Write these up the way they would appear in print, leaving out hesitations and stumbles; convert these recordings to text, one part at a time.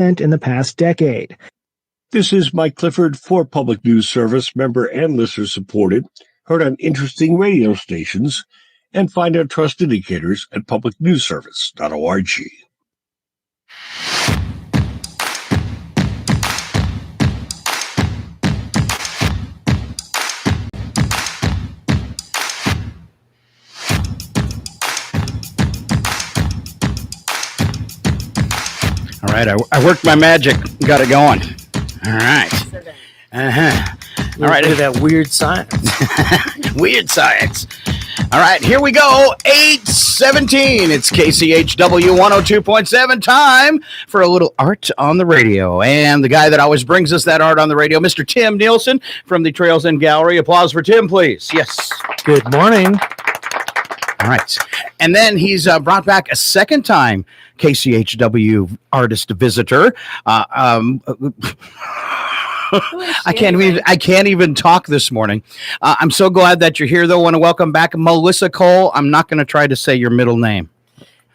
in the past decade. This is Mike Clifford for Public News Service, member and listener supported, heard on interesting radio stations, and find our trust indicators at publicnewsservice.org. All right, I worked my magic, got it going. All right. All right, look at that weird science. Weird science. All right, here we go. 8:17. It's KCHW 102.7. Time for a little art on the radio. And the guy that always brings us that art on the radio, Mr. Tim Nielsen from the Trails End Gallery. Applause for Tim, please. Yes. Good morning. All right. And then he's brought back a second time KCHW artist visitor. I can't even talk this morning. I'm so glad that you're here, though. I want to welcome back Melissa Cole. I'm not going to try to say your middle name.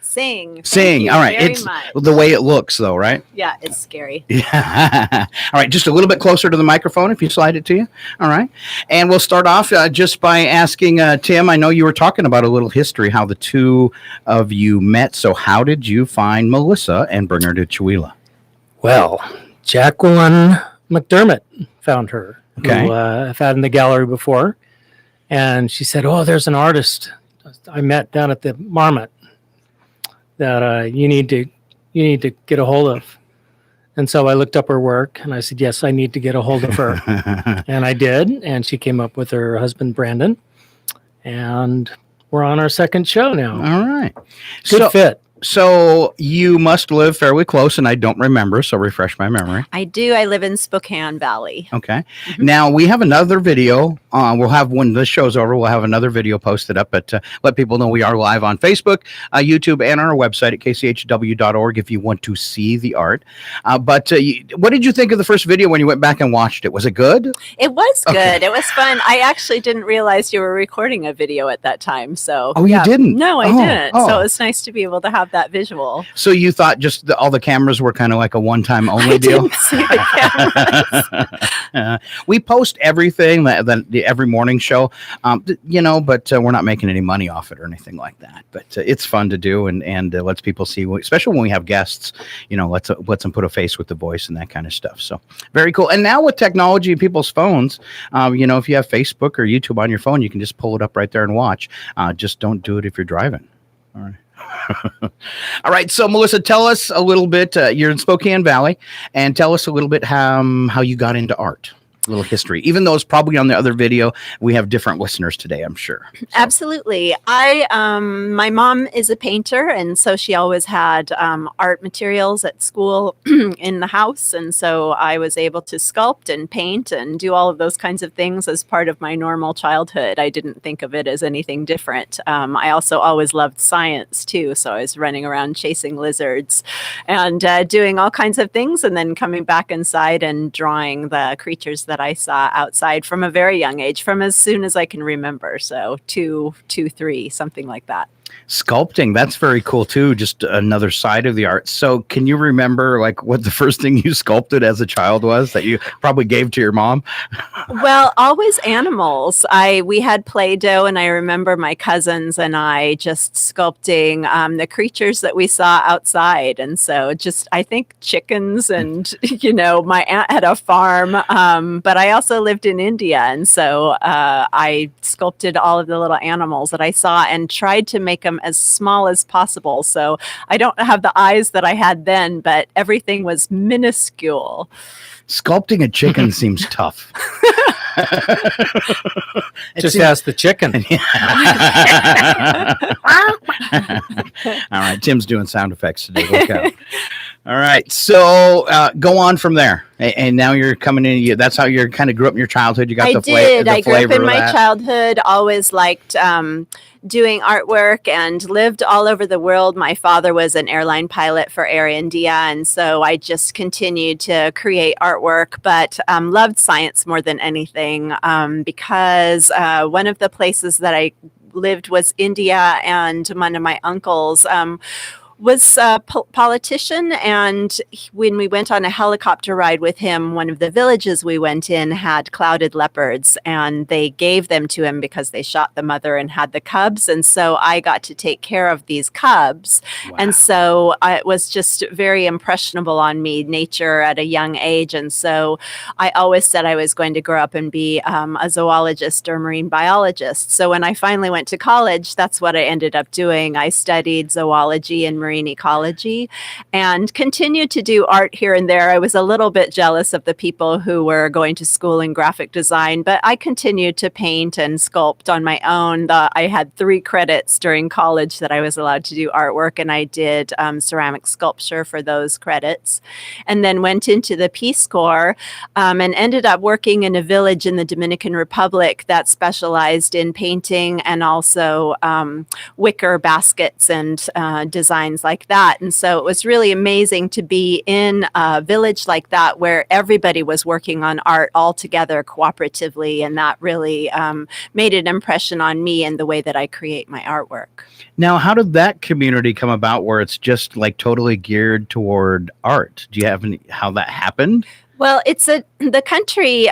Sing. All right. It's much. The way it looks, though, right? Yeah, it's scary. Yeah. All right. Just a little bit closer to the microphone if you slide it to you. All right. And we'll start off just by asking Tim, I know you were talking about a little history, how the two of you met. So how did you find Melissa and bring her to Chewelah? Well, Jacqueline McDermott found her, okay, who I've had in the gallery before. And she said, oh, there's an artist I met down at the Marmot that you need to get a hold of. And so I looked up her work and I said, yes, I need to get a hold of her. And I did. And she came up with her husband, Brandon. And we're on our second show now. All right. Good fit. So you must live fairly close, and I don't remember, so refresh my memory. I do. I live in Spokane Valley. Okay. Mm-hmm. Now, we have another video. We'll have, when this show's over, we'll have another video posted up, but let people know we are live on Facebook, YouTube, and on our website at kchw.org if you want to see the art. But what did you think of the first video when you went back and watched it? Was it good? It was good. Okay. It was fun. I actually didn't realize you were recording a video at that time. So. Oh, yeah. You didn't? No, I didn't. Oh. So it was nice to be able to have that visual. So you thought just all the cameras were kind of like a one-time only deal? Didn't see the cameras. We post everything that every morning show, but we're not making any money off it or anything like that. But it's fun to do and lets people see, especially when we have guests. Lets them put a face with the voice and that kind of stuff. So very cool. And now with technology and people's phones, if you have Facebook or YouTube on your phone, you can just pull it up right there and watch. Just don't do it if you're driving. All right. All right. So, Melissa, tell us a little bit. You're in Spokane Valley, and tell us a little bit how you got into art. A little history, even though it's probably on the other video. We have different listeners today, I'm sure. So. Absolutely. My mom is a painter, and so she always had art materials at school in the house, and so I was able to sculpt and paint and do all of those kinds of things as part of my normal childhood. I didn't think of it as anything different. I also always loved science too, so I was running around chasing lizards and doing all kinds of things, and then coming back inside and drawing the creatures that I saw outside from a very young age, from as soon as I can remember. So 2, 3, something like that. Sculpting, that's very cool too. Just another side of the art. So can you remember what the first thing you sculpted as a child was that you probably gave to your mom? Well, always animals. We had Play-Doh, and I remember my cousins and I just sculpting the creatures that we saw outside. And so I think chickens and, my aunt had a farm, but I also lived in India. And so I sculpted all of the little animals that I saw and tried to make them as small as possible. So I don't have the eyes that I had then, but everything was minuscule. Sculpting a chicken seems tough. Just ask the chicken. All right, Tim's doing sound effects today. Look out. All right, so go on from there, and now you're coming in. That's how you kind of grew up in your childhood. You got the flavor. I grew up in my childhood. Always liked doing artwork and lived all over the world. My father was an airline pilot for Air India, and so I just continued to create artwork, but loved science more than anything because one of the places that I lived was India, and one of my uncles was a politician, and when we went on a helicopter ride with him, one of the villages we went in had clouded leopards, and they gave them to him because they shot the mother and had the cubs, and so I got to take care of these cubs. Wow. And so it was just very impressionable on me, nature at a young age, and so I always said I was going to grow up and be a zoologist or marine biologist. So when I finally went to college, that's what I ended up doing. I studied zoology and marine ecology and continued to do art here and there. I was a little bit jealous of the people who were going to school in graphic design, but I continued to paint and sculpt on my own. I had 3 credits during college that I was allowed to do artwork, and I did ceramic sculpture for those credits, and then went into the Peace Corps and ended up working in a village in the Dominican Republic that specialized in painting and also wicker baskets and designs like that. And so it was really amazing to be in a village like that where everybody was working on art all together cooperatively. And that really made an impression on me and the way that I create my artwork. Now, how did that community come about where it's just like totally geared toward art? Do you have how that happened? Well, the country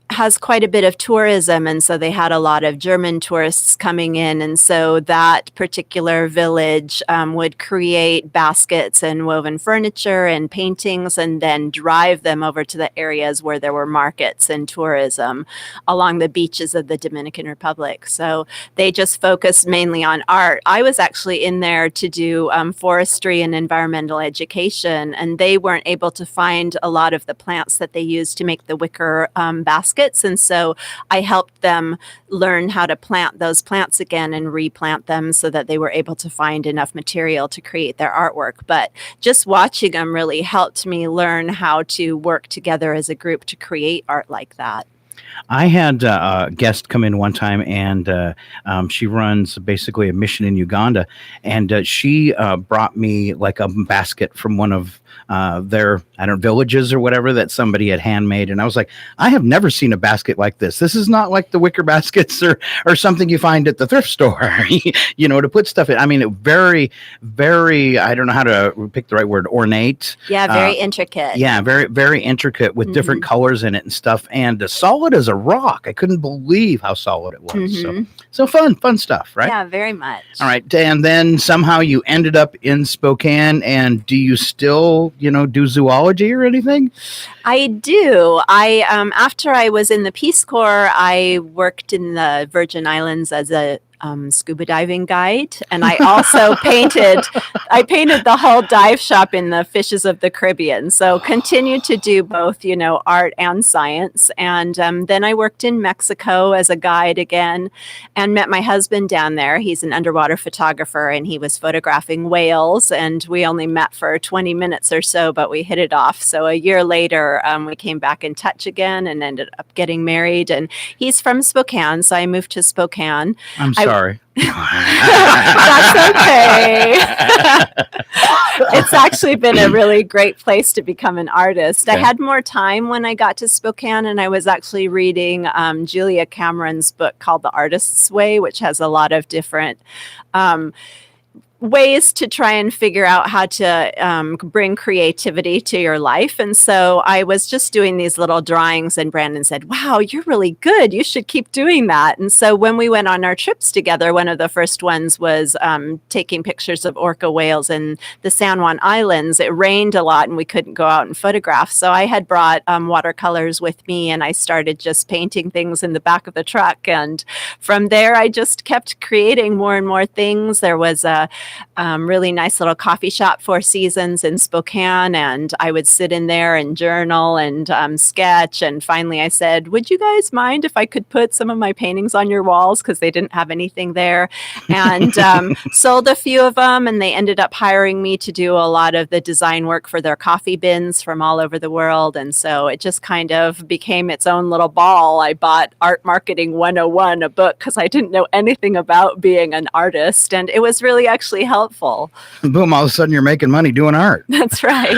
has quite a bit of tourism, and so they had a lot of German tourists coming in, and so that particular village would create baskets and woven furniture and paintings and then drive them over to the areas where there were markets and tourism along the beaches of the Dominican Republic. So they just focused mainly on art. I was actually in there to do forestry and environmental education, and they weren't able to find a lot of the plants that they used to make the wicker baskets. And so I helped them learn how to plant those plants again and replant them so that they were able to find enough material to create their artwork. But just watching them really helped me learn how to work together as a group to create art like that. I had a guest come in one time, and she runs basically a mission in Uganda, and she brought me like a basket from one of their, I don't know, villages or whatever that somebody had handmade. And I was like, I have never seen a basket like this. This is not like the wicker baskets or something you find at the thrift store, you know, to put stuff in. I mean, very, very, I don't know how to pick the right word, ornate. Yeah, very intricate. Yeah, very, very intricate with different colors in it and stuff. And solid as a rock. I couldn't believe how solid it was. So fun stuff, right? Yeah, very much. All right. And then somehow you ended up in Spokane. And do you still, do zoology or anything? I do. After I was in the Peace Corps, I worked in the Virgin Islands as a scuba diving guide, and I also painted the whole dive shop in the Fishes of the Caribbean. So continued to do both, art and science. And then I worked in Mexico as a guide again, and met my husband down there. He's an underwater photographer, and he was photographing whales. And we only met for 20 minutes or so, but we hit it off. So a year later, we came back in touch again and ended up getting married. And he's from Spokane, so I moved to Spokane. I'm sorry. That's okay. It's actually been a really great place to become an artist. Okay. I had more time when I got to Spokane, and I was actually reading Julia Cameron's book called The Artist's Way, which has a lot of different ways to try and figure out how to bring creativity to your life. And so I was just doing these little drawings, and Brandon said, "Wow, you're really good. You should keep doing that." And so when we went on our trips together, one of the first ones was taking pictures of orca whales in the San Juan Islands. It rained a lot and we couldn't go out and photograph. So I had brought watercolors with me, and I started just painting things in the back of the truck. And from there, I just kept creating more and more things. There was a really nice little coffee shop, Four Seasons, in Spokane, and I would sit in there and journal and sketch. And finally I said, "Would you guys mind if I could put some of my paintings on your walls?" Because they didn't have anything there. And sold a few of them, and they ended up hiring me to do a lot of the design work for their coffee bins from all over the world. And so it just kind of became its own little ball. I bought Art Marketing 101, a book, because I didn't know anything about being an artist, and it was really actually helpful. Boom, all of a sudden you're making money doing art. That's right.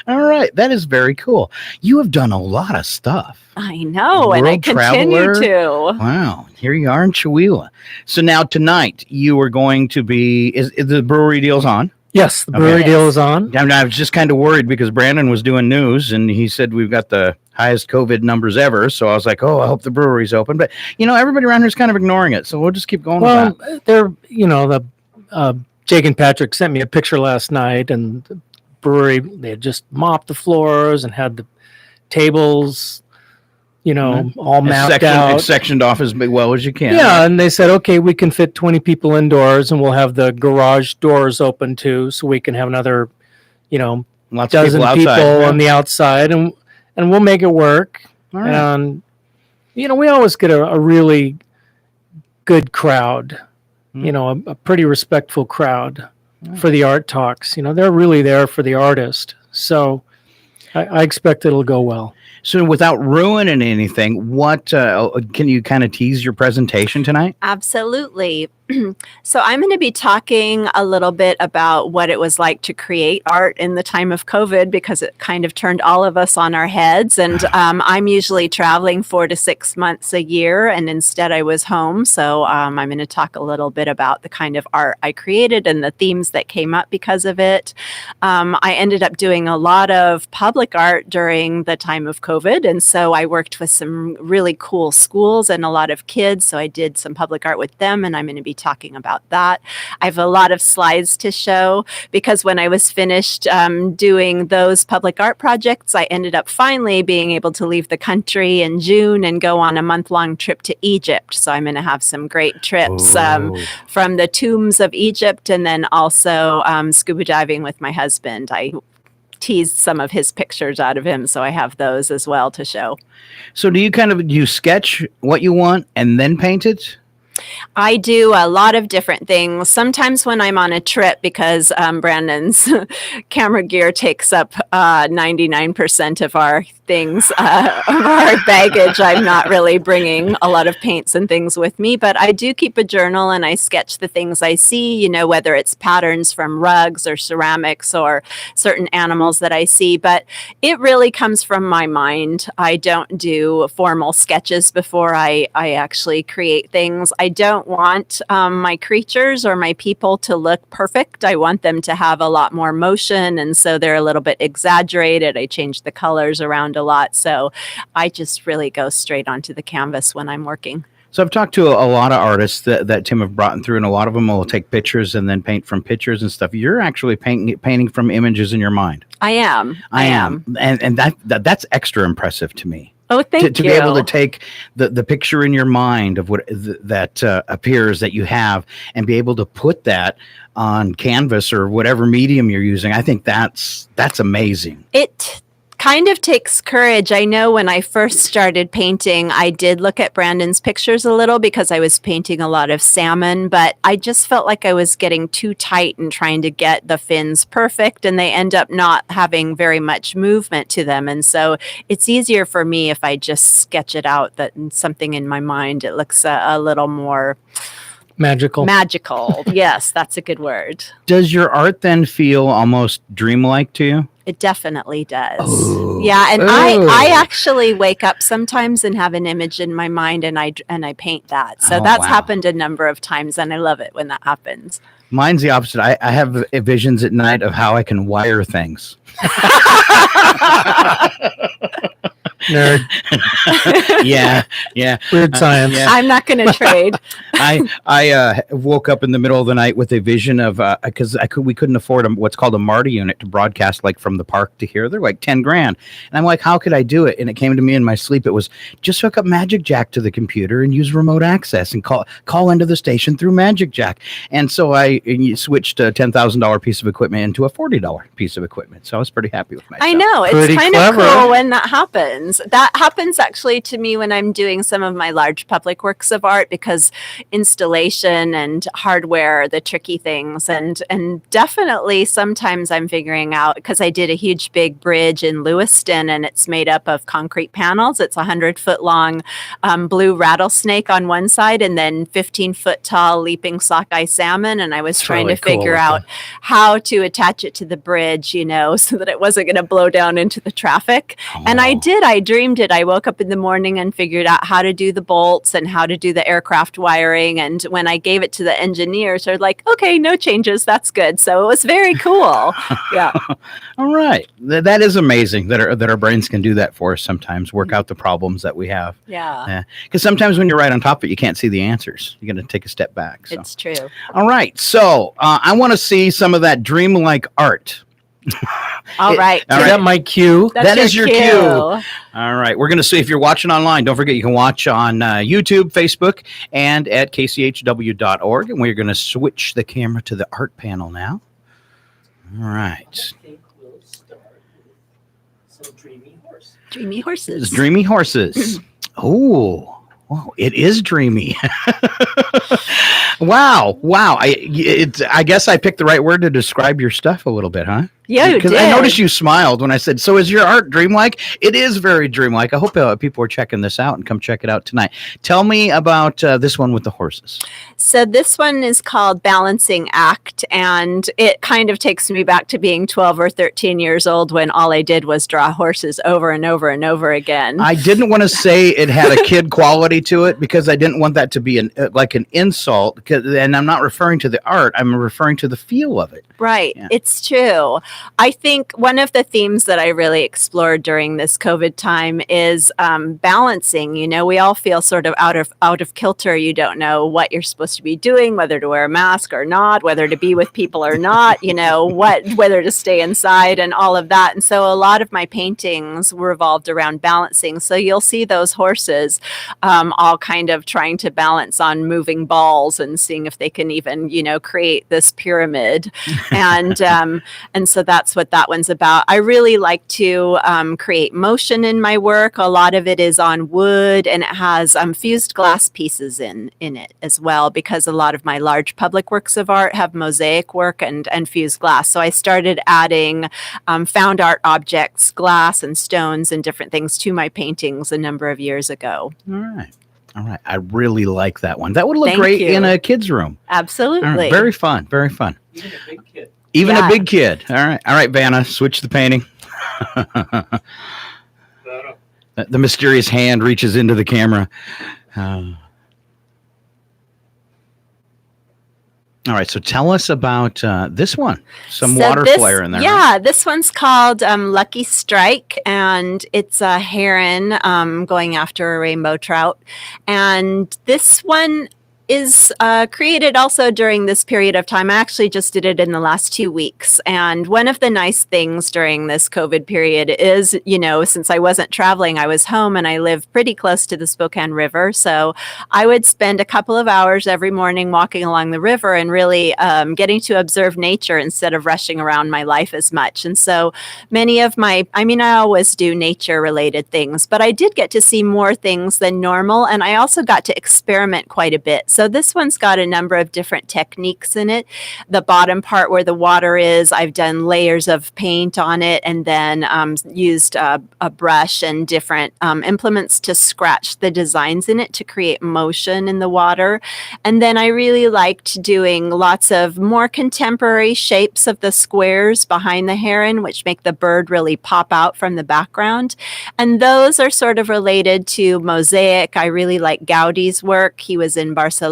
All right. That is very cool. You have done a lot of stuff. I know, and I World continue traveler. to. Wow, here you are in Chihuahua. So now tonight you are going to be. Is the brewery deal's on? Yes, the Okay. brewery Yes. deal is on. I was just kind of worried because Brandon was doing news and he said we've got the highest COVID numbers ever. So I was like, oh, I hope the brewery's open. But everybody around here is kind of ignoring it, so we'll just keep going. Well, with they're Jake and Patrick sent me a picture last night, and the brewery, they had just mopped the floors and had the tables, all that. mapped out. It's sectioned off as well as you can. Yeah, and they said, okay, we can fit 20 people indoors, and we'll have the garage doors open too, so we can have another, Lots dozen of people, people outside. Yeah. on the outside, and we'll make it work. All right. And we always get a really good crowd, a pretty respectful crowd for the art talks. They're really there for the artist, so I expect it'll go well. So without ruining anything, what can you kind of tease your presentation tonight? Absolutely. So I'm going to be talking a little bit about what it was like to create art in the time of COVID, because it kind of turned all of us on our heads. And I'm usually traveling 4 to 6 months a year, and instead I was home. So I'm going to talk a little bit about the kind of art I created and the themes that came up because of it. I ended up doing a lot of public art during the time of COVID. And so I worked with some really cool schools and a lot of kids. So I did some public art with them, and I'm going to be talking about that. I have a lot of slides to show because when I was finished doing those public art projects, I ended up finally being able to leave the country in June and go on a month-long trip to Egypt. So I'm going to have some great trips from the tombs of Egypt, and then also scuba diving with my husband. I teased some of his pictures out of him, so I have those as well to show. So do you sketch what you want and then paint it? I do a lot of different things. Sometimes when I'm on a trip, because Brandon's camera gear takes up 99% of our things, of our baggage, I'm not really bringing a lot of paints and things with me, but I do keep a journal and I sketch the things I see, whether it's patterns from rugs or ceramics or certain animals that I see, but it really comes from my mind. I don't do formal sketches before I actually create things. I don't want my creatures or my people to look perfect. I want them to have a lot more motion, and so they're a little bit exaggerated. I change the colors around a lot, so I just really go straight onto the canvas when I'm working. So I've talked to a lot of artists that Tim have brought through, and a lot of them will take pictures and then paint from pictures and stuff. You're actually painting from images in your mind. I am. And that's extra impressive to me. Oh, thank you. To be able to take the picture in your mind of what that appears that you have and be able to put that on canvas or whatever medium you're using, I think that's amazing. It kind of takes courage. I know when I first started painting, I did look at Brandon's pictures a little because I was painting a lot of salmon, but I just felt like I was getting too tight and trying to get the fins perfect, and they end up not having very much movement to them. And so it's easier for me if I just sketch it out, that something in my mind, it looks a little more Magical. Yes, that's a good word. Does your art then feel almost dreamlike to you? It definitely does. Oh. Yeah, and Oh. I actually wake up sometimes and have an image in my mind, and I paint that. So Oh, that's wow. happened a number of times, and I love it when that happens. Mine's the opposite. I have visions at night of how I can wire things. Nerd. Yeah. Weird science. yeah. I'm not going to trade. I woke up in the middle of the night with a vision of because we couldn't afford what's called a MARTA unit to broadcast like from the park to here. They're like $10,000, and I'm like, how could I do it? And it came to me in my sleep. It was just hook up Magic Jack to the computer and use remote access and call into the station through Magic Jack. And so I switched a $10,000 piece of equipment into a $40 piece of equipment. So I was pretty happy with myself. I know. It's Pretty kind of clever. cool when that happens. That happens actually to me when I'm doing some of my large public works of art, because installation and hardware are the tricky things. And definitely sometimes I'm figuring out, because I did a huge big bridge in Lewiston and it's made up of concrete panels. It's 100-foot long blue rattlesnake on one side and then 15-foot tall leaping sockeye salmon. And I was trying really to figure cool out how to attach it to the bridge, so that it wasn't going to blow down into the traffic. And I did. I dreamed it. I woke up in the morning and figured out how to do the bolts and how to do the aircraft wiring. And when I gave it to the engineers, they're like, okay, no changes. That's good. So it was very cool. Yeah. All right. That is amazing that our brains can do that for us sometimes, work out the problems that we have. Yeah. Because sometimes when you're right on top of it, you can't see the answers. You're going to take a step back. So. It's true. All right. So I want to see some of that dreamlike art. All right. All Is right. that my cue? That is your cue. All right. We're going to see if you're watching online. Don't forget you can watch on YouTube, Facebook, and at kchw.org. And we're going to switch the camera to the art panel now. All right. I think we'll start with some dreamy horse. Dreamy horses. It's dreamy horses. Oh, it is dreamy. Wow. I guess I picked the right word to describe your stuff a little bit, huh? Yeah, you Because did. I noticed you smiled when I said, so is your art dreamlike? It is very dreamlike. I hope people are checking this out and come check it out tonight. Tell me about this one with the horses. So this one is called Balancing Act, and it kind of takes me back to being 12 or 13 years old when all I did was draw horses over and over and over again. I didn't want to say it had a kid quality to it because I didn't want that to be like an insult. And I'm not referring to the art. I'm referring to the feel of it. Right. Yeah. It's true. I think one of the themes that I really explored during this COVID time is balancing. We all feel sort of out of kilter. You don't know what you're supposed to be doing, whether to wear a mask or not, whether to be with people or not, whether to stay inside and all of that. And so a lot of my paintings revolved around balancing. So you'll see those horses all kind of trying to balance on moving balls and seeing if they can even, create this pyramid. And so that's what that one's about. I really like to create motion in my work. A lot of it is on wood, and it has fused glass pieces in it as well, because a lot of my large public works of art have mosaic work and fused glass. So I started adding found art objects, glass and stones and different things to my paintings a number of years ago. All right. I really like that one. That would look Thank great you. in a kid's room. Absolutely. All right, very fun. Very fun. Even a big kid. Even Yeah. a big kid. All right, Vanna, switch the painting. The mysterious hand reaches into the camera. All right, so tell us about this one. Some water flare in there. Yeah, right? this one's called Lucky Strike, and it's a heron going after a rainbow trout. And this one is created also during this period of time. I actually just did it in the last 2 weeks. And one of the nice things during this COVID period is, since I wasn't traveling, I was home and I live pretty close to the Spokane River. So I would spend a couple of hours every morning walking along the river and really getting to observe nature instead of rushing around my life as much. And so many of I always do nature related things, but I did get to see more things than normal. And I also got to experiment quite a bit. So this one's got a number of different techniques in it. The bottom part where the water is, I've done layers of paint on it and then used a brush and different implements to scratch the designs in it to create motion in the water. And then I really liked doing lots of more contemporary shapes of the squares behind the heron, which make the bird really pop out from the background. And those are sort of related to mosaic. I really like Gaudi's work. He was in Barcelona,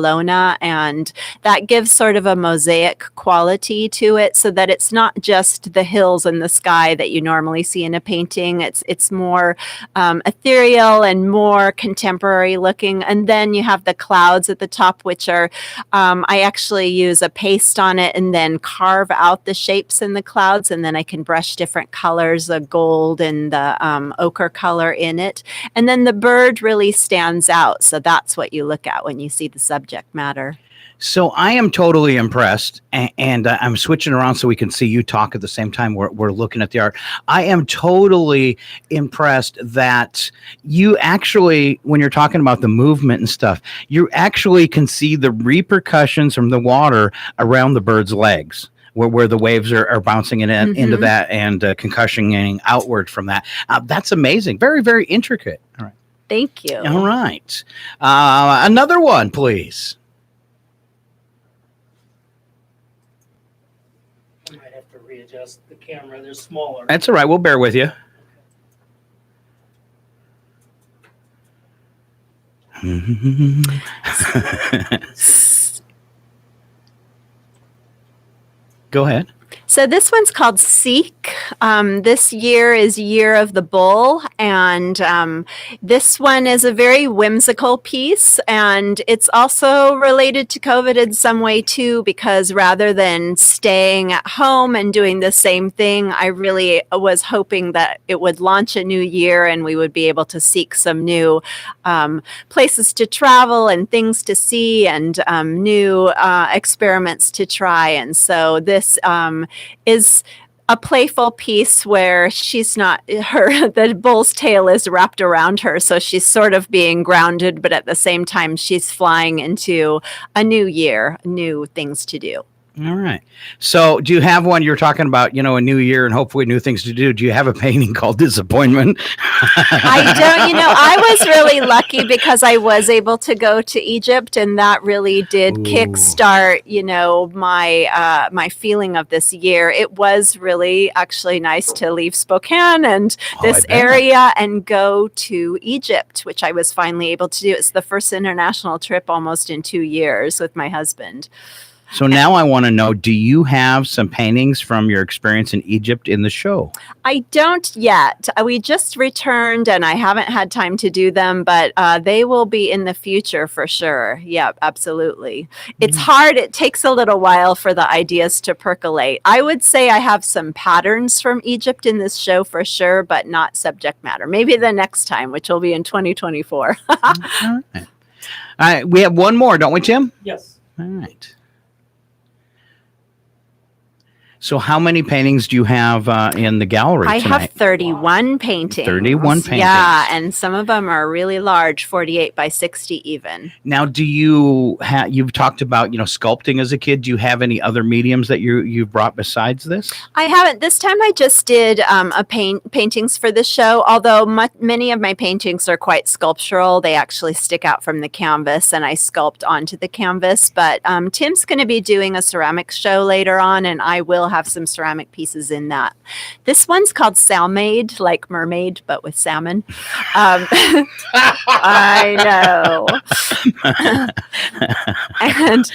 and that gives sort of a mosaic quality to it, so that it's not just the hills and the sky that you normally see in a painting. It's more ethereal and more contemporary looking. And then you have the clouds at the top, which are I actually use a paste on it and then carve out the shapes in the clouds, and then I can brush different colors, the gold and the ochre color in it. And then the bird really stands out. So that's what you look at when you see the subject matter. So I am totally impressed, and I'm switching around so we can see you talk at the same time. We're looking at the art. I am totally impressed that you actually, when you're talking about the movement and stuff, you actually can see the repercussions from the water around the bird's legs. Where the waves are bouncing into that and concussioning outward from that. That's amazing. Very, very intricate. All right. Thank you. All right. Another one, please. I might have to readjust the camera. They're smaller. That's all right. We'll bear with you. Go ahead. So this one's called Seek. This year is Year of the Bull, and this one is a very whimsical piece, and it's also related to COVID in some way too, because rather than staying at home and doing the same thing, I really was hoping that it would launch a new year and we would be able to seek some new places to travel and things to see and new experiments to try. And so this is a playful piece where she's not the bull's tail is wrapped around her, so she's sort of being grounded, but at the same time she's flying into a new year, new things to do. All right. So do you have one? You're talking about, a new year and hopefully new things to do. Do you have a painting called Disappointment? I don't, I was really lucky because I was able to go to Egypt, and that really did kickstart, my feeling of this year. It was really actually nice to leave Spokane and this area and go to Egypt, which I was finally able to do. It's the first international trip almost in 2 years with my husband. So now I want to know, do you have some paintings from your experience in Egypt in the show? I don't yet. We just returned and I haven't had time to do them, but they will be in the future for sure. Yeah, absolutely. It's hard. It takes a little while for the ideas to percolate. I would say I have some patterns from Egypt in this show for sure, but not subject matter. Maybe the next time, which will be in 2024. All right. We have one more, don't we, Tim? Yes. All right. So how many paintings do you have in the gallery tonight? I have 31 paintings. 31 paintings. Yeah, and some of them are really large, 48 by 60 even. Now, do you you've talked about, sculpting as a kid. Do you have any other mediums that you've brought besides this? I haven't. This time I just did paintings for the show, although many of my paintings are quite sculptural. They actually stick out from the canvas and I sculpt onto the canvas. But Tim's going to be doing a ceramics show later on, and I will have some ceramic pieces in that. This one's called Salmade, like mermaid, but with salmon. I know. And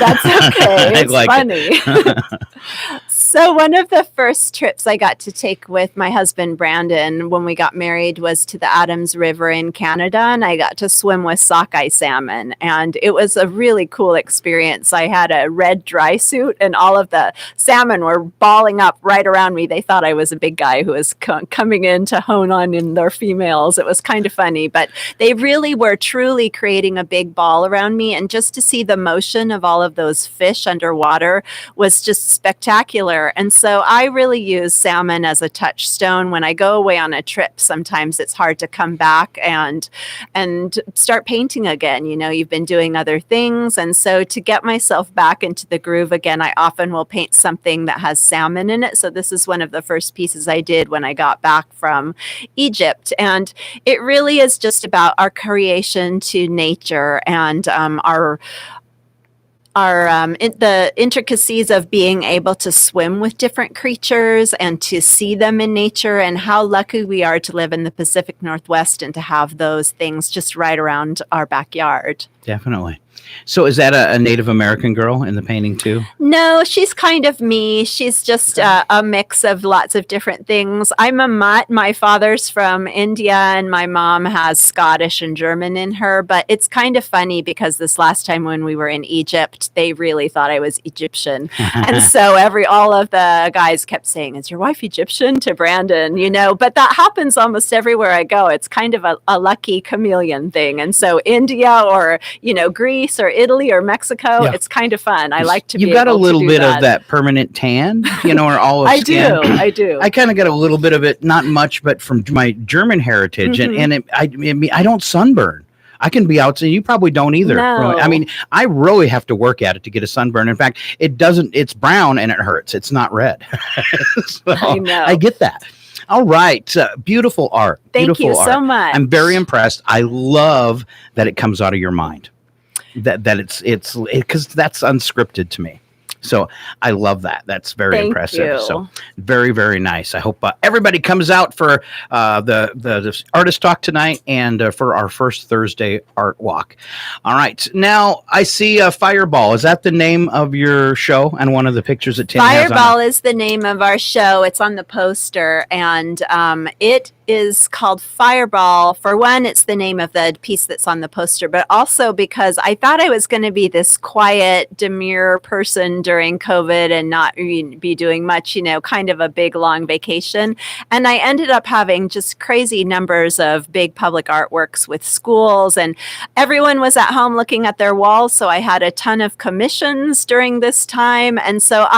that's okay. It's like funny. So one of the first trips I got to take with my husband, Brandon, when we got married was to the Adams River in Canada, and I got to swim with sockeye salmon. And it was a really cool experience. I had a red dry suit, and all of the salmon were balling up right around me. They thought I was a big guy who was coming in to hone on in their females. It was kind of funny, but they really were truly creating a big ball around me. And just to see the motion of all of those fish underwater was just spectacular. And so I really use salmon as a touchstone. When I go away on a trip, sometimes it's hard to come back and start painting again. You've been doing other things. And so to get myself back into the groove again, I often will paint something that has salmon in it. So this is one of the first pieces I did when I got back from Egypt. And it really is just about our creation to nature and the intricacies of being able to swim with different creatures and to see them in nature, and how lucky we are to live in the Pacific Northwest and to have those things just right around our backyard. Definitely. So is that a Native American girl in the painting too? No, she's kind of me. She's just a mix of lots of different things. I'm a mutt. My father's from India and my mom has Scottish and German in her. But it's kind of funny because this last time when we were in Egypt, they really thought I was Egyptian. And so all of the guys kept saying, "Is your wife Egyptian?" to Brandon, But that happens almost everywhere I go. It's kind of a lucky chameleon thing. And so India or, Greece Greece or Italy or Mexico. Yeah. It's kind of fun. I like to You've be got a able to little do bit of that permanent tan, or olive I skin. I do. I kind of got a little bit of it, not much, but from my German heritage, and I don't sunburn. I can be out, so you probably don't either. No. Really. I mean, I really have to work at it to get a sunburn. In fact, it doesn't. It's brown and it hurts. It's not red. So I know. I get that. All right, beautiful art. Thank Beautiful you art. so much. I'm very impressed. I love that it comes out of your mind. That it's because that's unscripted to me. So I love that. That's very Thank impressive. you. So very, very nice. I hope everybody comes out for the artist talk tonight and for our first Thursday art walk. All right. Now I see Fireball. Is that the name of your show and one of the pictures that Tim has on Fireball is the name of our show. It's on the poster, and it is called Fireball. For one, it's the name of the piece that's on the poster, but also because I thought I was going to be this quiet, demure person during COVID and not be doing much, kind of a big, long vacation. And I ended up having just crazy numbers of big public artworks with schools, and everyone was at home looking at their walls. So I had a ton of commissions during this time. And so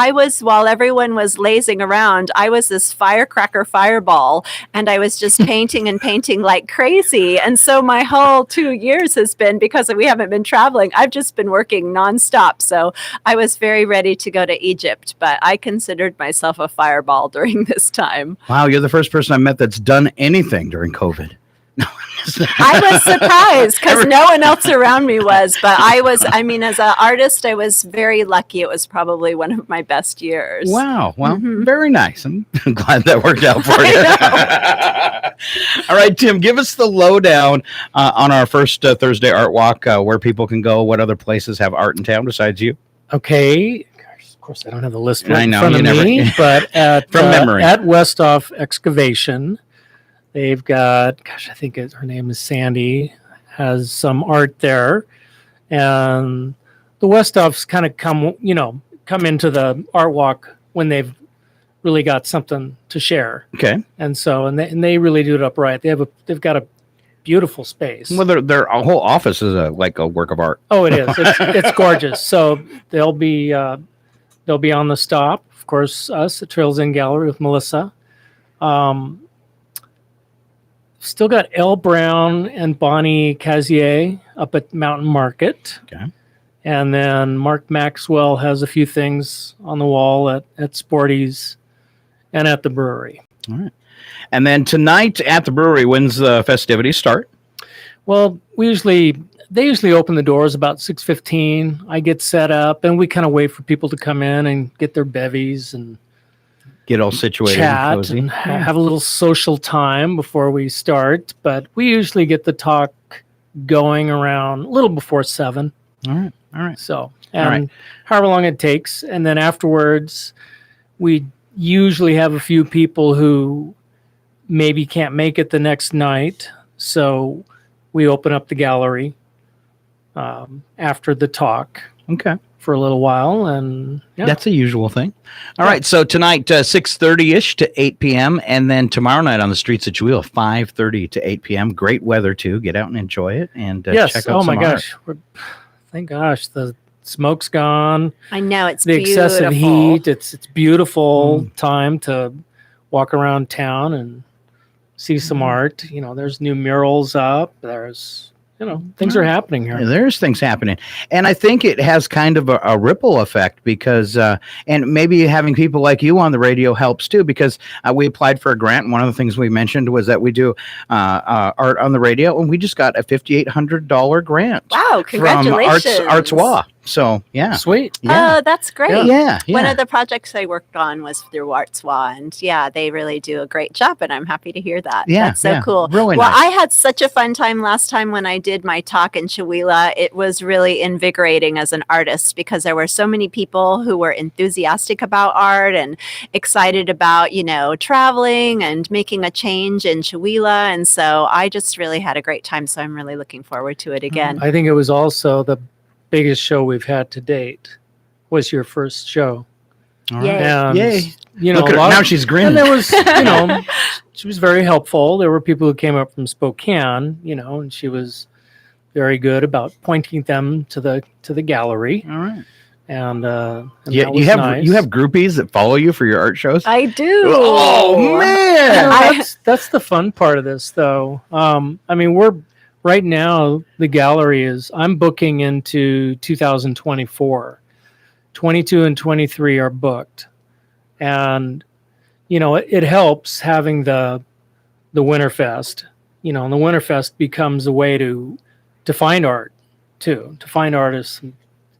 while everyone was lazing around, I was this firecracker fireball, and I was just painting and painting like crazy. And so my whole 2 years has been, because we haven't been traveling, I've just been working nonstop. So I was very ready to go to Egypt, but I considered myself a fireball during this time. Wow, you're the first person I met that's done anything during COVID. I was surprised because no one else around me was, but as an artist, I was very lucky. It was probably one of my best years. Wow. Well, very nice. I'm glad that worked out for you. All right, Tim, give us the lowdown on our first Thursday art walk, where people can go, what other places have art in town besides you? Okay. Gosh, of course, I don't have the list I right in know, front you of never- me, but From memory. at Westoff Excavation, they've got, I think her name is Sandy, has some art there. And the Westoffs kind of come into the art walk when they've really got something to share. Okay. And so, and they really do it upright. They've got a beautiful space. Well, their whole office is like a work of art. Oh, it is. It's gorgeous. So they'll be on the stop. Of course, us at Trails In Gallery with Melissa. Still got Elle Brown and Bonnie Cazier up at Mountain Market. Okay. And then Mark Maxwell has a few things on the wall at Sporty's and at the brewery. All right. And then tonight at the brewery, when's the festivities start? Well, they usually open the doors about 6:15. I get set up, and we kind of wait for people to come in and get their bevies and Get all situated and chat cozy. and have a little social time before we start. But we usually get the talk going around a little before 7. All right. So, and however long it takes. And then afterwards, we usually have a few people who maybe can't make it the next night. So we open up the gallery after the talk Okay. for a little while. And yeah. That's a usual thing. All right. So tonight, 6:30-ish to 8 p.m. And then tomorrow night on the streets of Chihuahua, 5:30 to 8 p.m. Great weather, too. Get out and enjoy it. And yes. check out Oh, some my art. gosh. Thank gosh. The smoke's gone. I know, it's The beautiful. excessive heat. It's beautiful time to walk around town and see some art. There's new murals up. There's, things are happening here. Yeah, there's things happening. And I think it has kind of a ripple effect because, and maybe having people like you on the radio helps too, because we applied for a grant. And one of the things we mentioned was that we do art on the radio, and we just got a $5,800 grant. Wow, congratulations. From Artois. So, yeah. Sweet. Yeah. Oh, that's great. Yeah. One of the projects I worked on was through Artois, and they really do a great job, and I'm happy to hear that. Yeah, That's so yeah. cool. Really well, nice. I had such a fun time last time when I did my talk in Chihuahua. It was really invigorating as an artist because there were so many people who were enthusiastic about art and excited about, traveling and making a change in Chihuahua. And so I just really had a great time. So I'm really looking forward to it again. I think it was also the biggest show we've had to date was your first show. All Yay. right. And, Yay. Look at her. Now she's and grinning. there was, she was very helpful. There were people who came up from Spokane, and she was very good about pointing them to the gallery. All right. And Yeah, that was nice. you have groupies that follow you for your art shows? I do. Oh man. That's the fun part of this, though. I mean, we're right now, the gallery I'm booking into 2024. 22 and 23 are booked. And, it helps having the Winterfest, and the Winterfest becomes a way to find art too, to find artists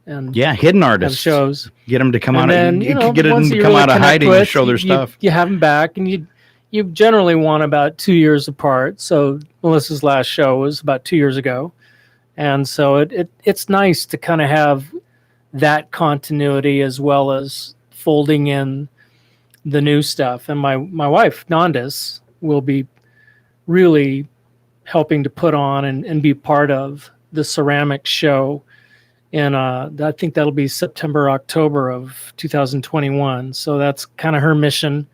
and hidden have artists. shows. Get them to come And out. then, You the could get them ones to that come you out of connect hiding with, and show their stuff. You have them back, and you generally want about 2 years apart. So Melissa's last show was about 2 years ago. And so it's nice to kind of have that continuity as well as folding in the new stuff. And my wife, Nandis, will be really helping to put on and be part of the ceramics show. And I think that'll be September, October of 2021. So that's kind of her mission,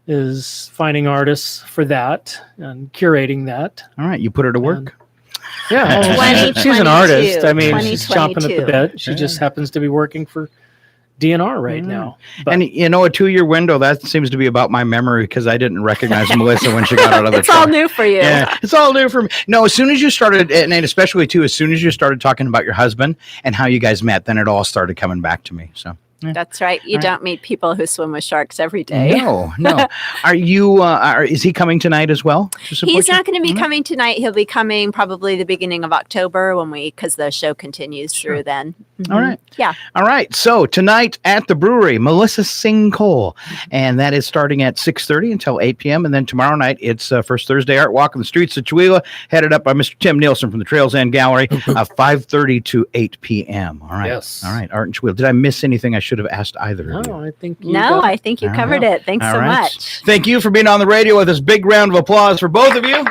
is finding artists for that and curating that. All right, you put her to work. And, yeah, she's an artist. I mean, she's chomping at the bit. She just happens to be working for DNR right now. But, And a 2-year window, that seems to be about my memory, because I didn't recognize Melissa when she got out of the It's all new for you. Yeah, it's all new for me. No, as soon as you started, and especially too, as soon as you started talking about your husband and how you guys met, then it all started coming back to me. So That's right. You don't meet people who swim with sharks every day. no. Are you? Is he coming tonight as well? To support He's you? not going to be coming tonight. He'll be coming probably the beginning of October because the show continues through then. All right. Yeah. All right. So tonight at the brewery, Melissa Sing Cole, and that is starting at 6:30 until 8 p.m. And then tomorrow night, it's First Thursday Art Walk on the streets of Chihuahua, headed up by Mr. Tim Nielsen from the Trails End Gallery, 5:30 to 8 p.m. All right. Yes. All right. Art and Chihuahua. Did I miss anything I should have asked either of you? no, I think I think you All covered right. it. Thanks All so right. much. Thank you for being on the radio with us. Big round of applause for both of you.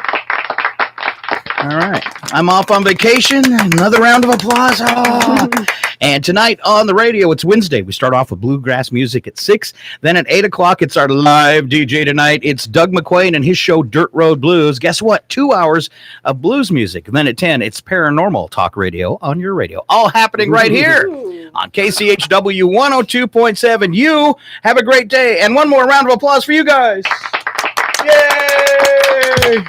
All right. I'm off on vacation. Another round of applause. Oh. And tonight on the radio, it's Wednesday. We start off with bluegrass music at 6. Then at 8 o'clock, it's our live DJ tonight. It's Doug McQuain and his show Dirt Road Blues. Guess what? 2 hours of blues music. And then at 10, it's paranormal talk radio on your radio. All happening right here on KCHW 102.7. You have a great day. And one more round of applause for you guys. Yay!